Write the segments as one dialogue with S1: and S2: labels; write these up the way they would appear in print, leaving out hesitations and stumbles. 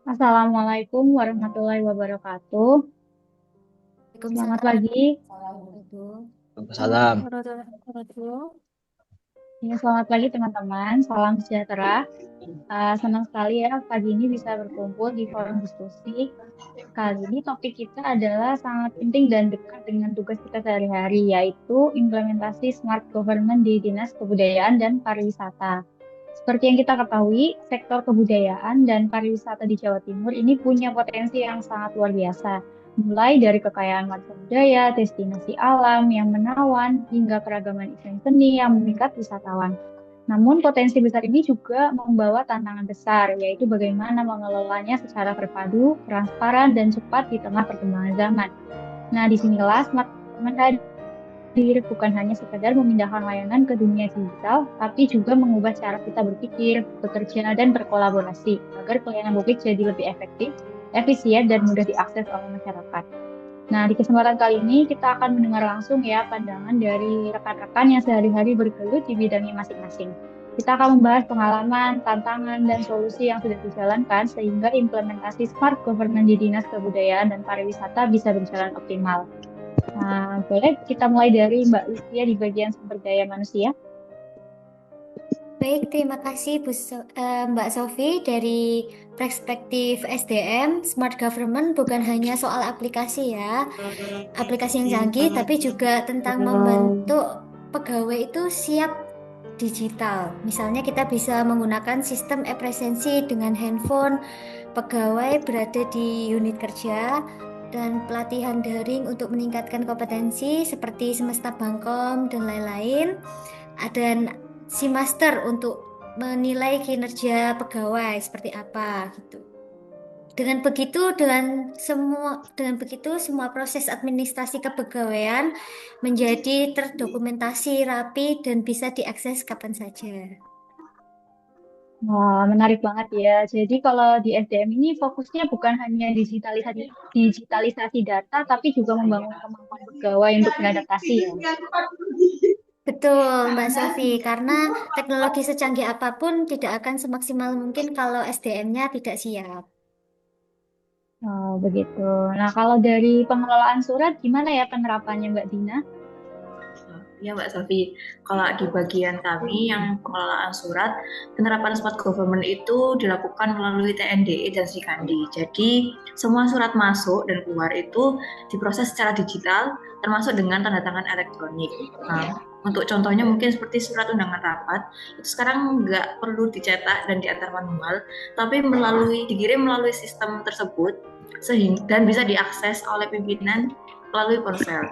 S1: Assalamualaikum warahmatullahi wabarakatuh. Selamat
S2: Waalaikumsalam
S1: pagi.
S3: Salam.
S2: warahmatullahi wabarakatuh.
S1: Ya, selamat pagi teman-teman. Salam sejahtera. Senang sekali ya pagi ini bisa berkumpul di forum diskusi. Kali ini topik kita adalah sangat penting dan dekat dengan tugas kita sehari-hari, yaitu implementasi smart government di Dinas Kebudayaan dan Pariwisata. Seperti yang kita ketahui, sektor kebudayaan dan pariwisata di Jawa Timur ini punya potensi yang sangat luar biasa. Mulai dari kekayaan warisan budaya, destinasi alam yang menawan, hingga keragaman event seni yang memikat wisatawan. Namun potensi besar ini juga membawa tantangan besar, yaitu bagaimana mengelolanya secara terpadu, transparan, dan cepat di tengah perkembangan zaman. Nah, disinilah smart government bukan hanya sekedar memindahkan layanan ke dunia digital, tapi juga mengubah cara kita berpikir, bekerja, dan berkolaborasi agar pelayanan publik jadi lebih efektif, efisien, dan mudah diakses oleh masyarakat. Nah, di kesempatan kali ini kita akan mendengar langsung ya pandangan dari rekan-rekan yang sehari-hari bergelut di bidangnya masing-masing. Kita akan membahas pengalaman, tantangan, dan solusi yang sudah dijalankan sehingga implementasi smart government di Dinas Kebudayaan dan Pariwisata bisa berjalan optimal. Nah, boleh kita mulai dari Mbak Lucia di bagian sumber daya manusia.
S2: Baik, terima kasih Mbak Sofi. Dari perspektif SDM, Smart Government bukan hanya soal aplikasi ya, aplikasi yang canggih, tapi juga tentang membentuk pegawai itu siap digital. Misalnya kita bisa menggunakan sistem e-presensi dengan handphone, pegawai berada di unit kerja, dan pelatihan daring untuk meningkatkan kompetensi seperti Semesta Bangkom dan lain-lain. Dan si master untuk menilai kinerja pegawai seperti apa gitu. Dengan begitu semua proses administrasi kepegawaian menjadi terdokumentasi rapi dan bisa diakses kapan saja.
S1: Wah, menarik banget ya. Jadi kalau di SDM ini fokusnya bukan hanya digitalisasi data, tapi juga membangun kemampuan pegawai untuk beradaptasi ya.
S2: Betul, Mbak Sofi, karena teknologi secanggih apapun tidak akan semaksimal mungkin kalau SDM-nya tidak siap.
S1: Oh, begitu. Nah, kalau dari pengelolaan surat, gimana ya penerapannya Mbak Dina?
S3: Ya Mbak Safi, kalau di bagian kami yang pengelolaan surat, penerapan smart government itu dilakukan melalui TNDE dan Srikandi. Jadi semua surat masuk dan keluar itu diproses secara digital, termasuk dengan tanda tangan elektronik. Nah, untuk contohnya mungkin seperti surat undangan rapat, itu sekarang nggak perlu dicetak dan diantar manual, tapi dikirim melalui sistem tersebut, sehingga dan bisa diakses oleh pimpinan melalui ponsel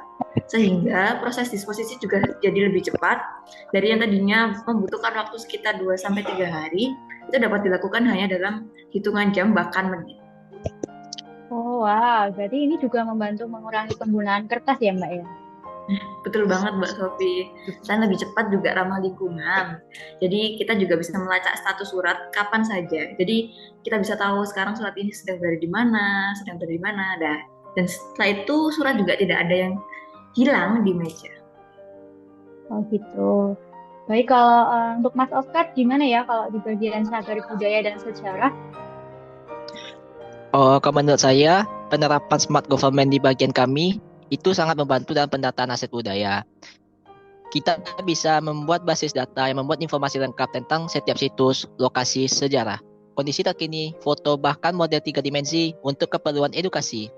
S3: sehingga proses disposisi juga jadi lebih cepat dari yang tadinya membutuhkan waktu sekitar 2 sampai 3 hari itu dapat dilakukan hanya dalam hitungan jam bahkan menit.
S1: Oh, wow. Berarti ini juga membantu mengurangi penggunaan kertas ya, Mbak ya?
S3: Betul banget Mbak Sofi, dan lebih cepat juga ramah lingkungan. Jadi kita juga bisa melacak status surat kapan saja. Jadi kita bisa tahu sekarang surat ini sedang berada di mana, sedang berada di mana. Dan setelah itu surat juga tidak ada yang hilang di meja.
S1: Oh, gitu. Baik, kalau untuk Mas Oscar, gimana ya kalau di bagian cagar budaya dan sejarah?
S4: Oh, kalau menurut saya, penerapan smart government di bagian kami itu sangat membantu dalam pendataan aset budaya. Kita bisa membuat basis data yang membuat informasi lengkap tentang setiap situs, lokasi, sejarah, kondisi terkini, foto, bahkan model 3 dimensi untuk keperluan edukasi.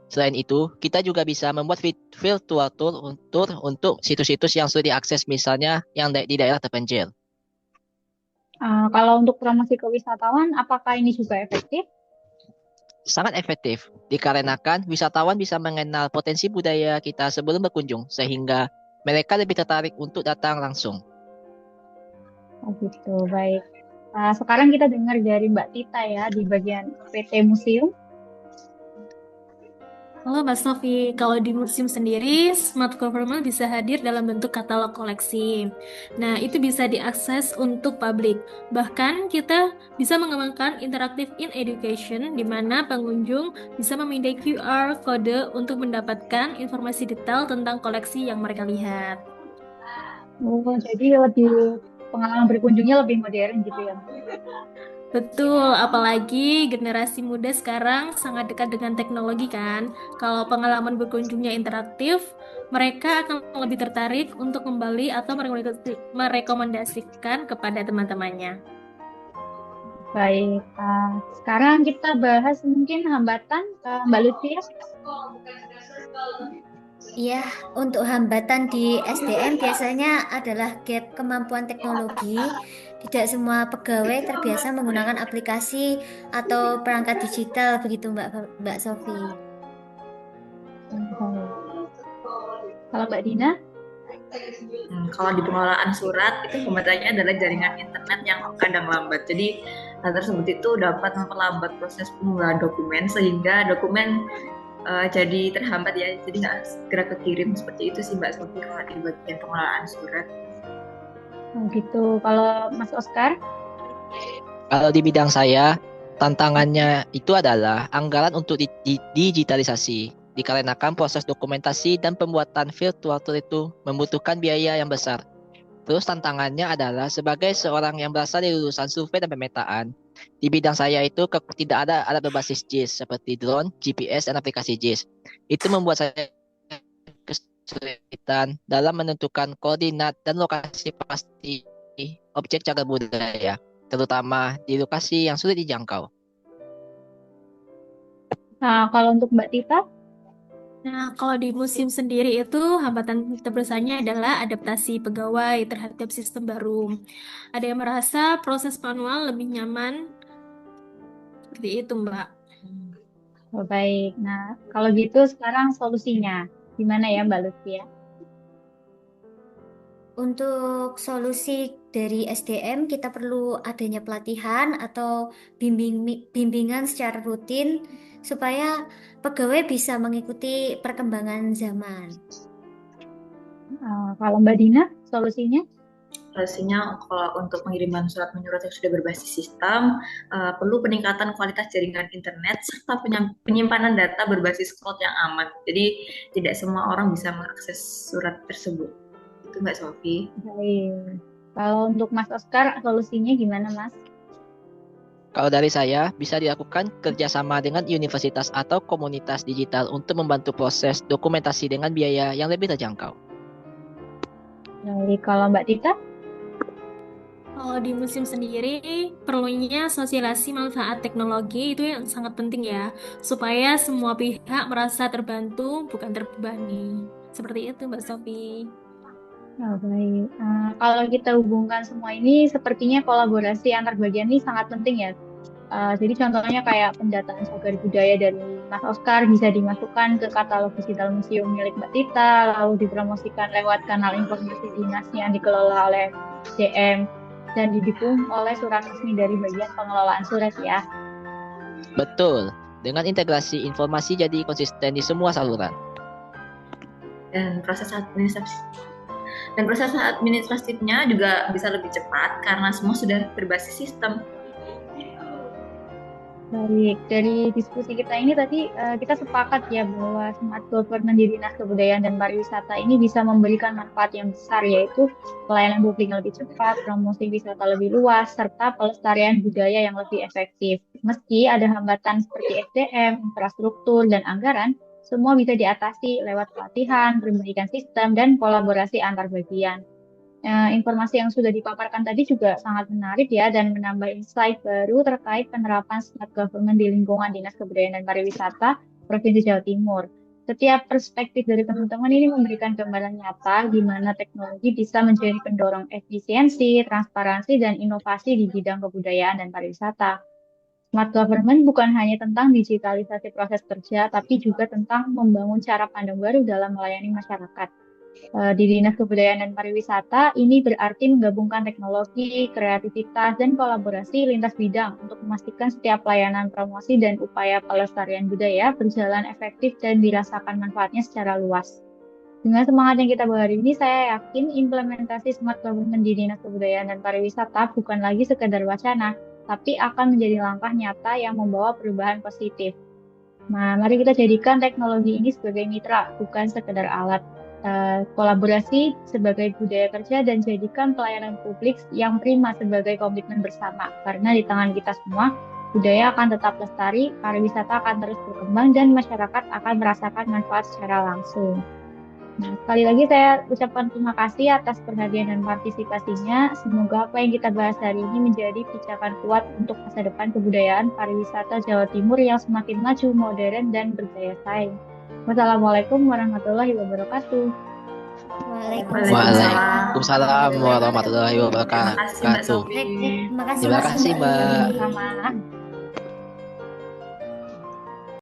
S4: Selain itu, kita juga bisa membuat virtual tour untuk situs-situs yang sudah diakses, misalnya yang di daerah terpencil.
S1: Kalau untuk promosi ke wisatawan, apakah ini juga efektif?
S4: Sangat efektif, dikarenakan wisatawan bisa mengenal potensi budaya kita sebelum berkunjung, sehingga mereka lebih tertarik untuk datang langsung.
S1: Oh, gitu. Baik. Sekarang kita dengar dari Mbak Tita ya di bagian PT Museum.
S5: Halo Mbak Sofi, kalau di museum sendiri, smart government bisa hadir dalam bentuk katalog koleksi. Nah, itu bisa diakses untuk publik. Bahkan kita bisa mengembangkan interactive in education, di mana pengunjung bisa memindai QR kode untuk mendapatkan informasi detail tentang koleksi yang mereka lihat.
S1: Oh, jadi lebih pengalaman berkunjungnya lebih modern gitu ya.
S5: Betul, apalagi generasi muda sekarang sangat dekat dengan teknologi kan. Kalau pengalaman berkunjungnya interaktif, mereka akan lebih tertarik untuk kembali atau merekomendasikan kepada teman-temannya.
S1: Baik, sekarang kita bahas mungkin hambatan, Mbak Lutfi ya.
S2: Iya, untuk hambatan di SDM biasanya adalah gap kemampuan teknologi. Tidak semua pegawai terbiasa menggunakan aplikasi atau perangkat digital, begitu Mbak Sofi.
S1: Kalau Mbak Dina,
S3: Kalau di pengelolaan surat itu hambatannya adalah jaringan internet yang kadang lambat. Jadi hal tersebut itu dapat memperlambat proses pengumpulan dokumen sehingga dokumen jadi terhambat ya. Jadi nggak segera kekirim, seperti itu sih Mbak Sofi kalau di bagian pengelolaan surat.
S1: gitu. Kalau Mas Oscar,
S4: Kalau di bidang saya, tantangannya itu adalah anggaran untuk digitalisasi. Dikarenakan proses dokumentasi dan pembuatan virtual tour itu membutuhkan biaya yang besar. Terus tantangannya adalah sebagai seorang yang berasal dari lulusan survei dan pemetaan, di bidang saya itu tidak ada alat berbasis JIS seperti drone, GPS, dan aplikasi JIS. Itu membuat saya kesulitan dalam menentukan koordinat dan lokasi pasti objek cagar budaya, terutama di lokasi yang sulit dijangkau.
S1: nah kalau untuk Mbak Tita,
S5: Nah, kalau di museum sendiri itu hambatan terbesarnya adalah adaptasi pegawai terhadap sistem baru. Ada yang merasa proses manual lebih nyaman, seperti itu, Mbak.
S1: oh, baik. Nah, kalau gitu sekarang solusinya gimana ya Mbak Lutfi ya?
S2: Untuk solusi dari SDM, kita perlu adanya pelatihan atau bimbingan secara rutin supaya pegawai bisa mengikuti perkembangan zaman.
S1: Kalau Mbak Dina, solusinya?
S3: Solusinya kalau untuk pengiriman surat menyurat yang sudah berbasis sistem, perlu peningkatan kualitas jaringan internet serta penyimpanan data berbasis cloud yang aman. Jadi tidak semua orang bisa mengakses surat tersebut. Itu Mbak Sofi.
S1: Baik. Kalau untuk Mas Oscar, solusinya gimana Mas?
S4: Kalau dari saya, bisa dilakukan kerjasama dengan universitas atau komunitas digital untuk membantu proses dokumentasi dengan biaya yang lebih terjangkau.
S1: Baik, kalau Mbak Tita?
S5: Kalau di museum sendiri, perlunya sosialisasi manfaat teknologi itu yang sangat penting ya, supaya semua pihak merasa terbantu, bukan terbebani. Seperti itu, Mbak Sofi.
S1: Oh, baik. Kalau kita hubungkan semua ini, sepertinya kolaborasi antar bagian ini sangat penting ya. Jadi contohnya kayak pendataan cagar budaya dari Mas Oscar bisa dimasukkan ke katalog digital museum milik Mbak Tita, lalu dipromosikan lewat kanal informasi dinasnya yang dikelola oleh DM dan didukung oleh surat resmi dari bagian pengelolaan surat ya.
S4: Betul, dengan integrasi informasi jadi konsisten di semua saluran.
S3: Dan proses administratifnya juga bisa lebih cepat karena semua sudah berbasis sistem.
S1: Baik, dari diskusi kita ini tadi kita sepakat ya bahwa smart government di Dinas Kebudayaan dan Pariwisata ini bisa memberikan manfaat yang besar, yaitu pelayanan publik yang lebih cepat, promosi wisata lebih luas, serta pelestarian budaya yang lebih efektif. Meski ada hambatan seperti SDM, infrastruktur, dan anggaran, semua bisa diatasi lewat pelatihan, perbaikan sistem, dan kolaborasi antar bagian. Informasi yang sudah dipaparkan tadi juga sangat menarik ya dan menambah insight baru terkait penerapan smart government di lingkungan Dinas Kebudayaan dan Pariwisata Provinsi Jawa Timur. Setiap perspektif dari teman-teman ini memberikan gambaran nyata gimana teknologi bisa menjadi pendorong efisiensi, transparansi, dan inovasi di bidang kebudayaan dan pariwisata. Smart government bukan hanya tentang digitalisasi proses kerja, tapi juga tentang membangun cara pandang baru dalam melayani masyarakat. Di Dinas Kebudayaan dan Pariwisata, ini berarti menggabungkan teknologi, kreativitas, dan kolaborasi lintas bidang untuk memastikan setiap pelayanan promosi dan upaya pelestarian budaya berjalan efektif dan dirasakan manfaatnya secara luas. Dengan semangat yang kita bawa hari ini, saya yakin implementasi smart government di Dinas Kebudayaan dan Pariwisata bukan lagi sekedar wacana, tapi akan menjadi langkah nyata yang membawa perubahan positif. Nah, mari kita jadikan teknologi ini sebagai mitra, bukan sekedar alat. Kolaborasi sebagai budaya kerja dan jadikan pelayanan publik yang prima sebagai komitmen bersama. Karena di tangan kita semua, budaya akan tetap lestari, pariwisata akan terus berkembang, dan masyarakat akan merasakan manfaat secara langsung. Nah, sekali lagi saya ucapkan terima kasih atas perhatian dan partisipasinya. Semoga apa yang kita bahas hari ini menjadi pijakan kuat untuk masa depan kebudayaan pariwisata Jawa Timur yang semakin maju, modern, dan berdaya saing. Wassalamualaikum warahmatullahi wabarakatuh.
S4: Waalaikumsalam warahmatullahi
S3: Terima kasih Mbak
S4: wabarakatuh.
S3: Sofi.
S2: Terima kasih
S4: Terima
S2: Mas
S4: kasih,
S2: Mbak.
S4: Mbak.
S1: Sama-sama.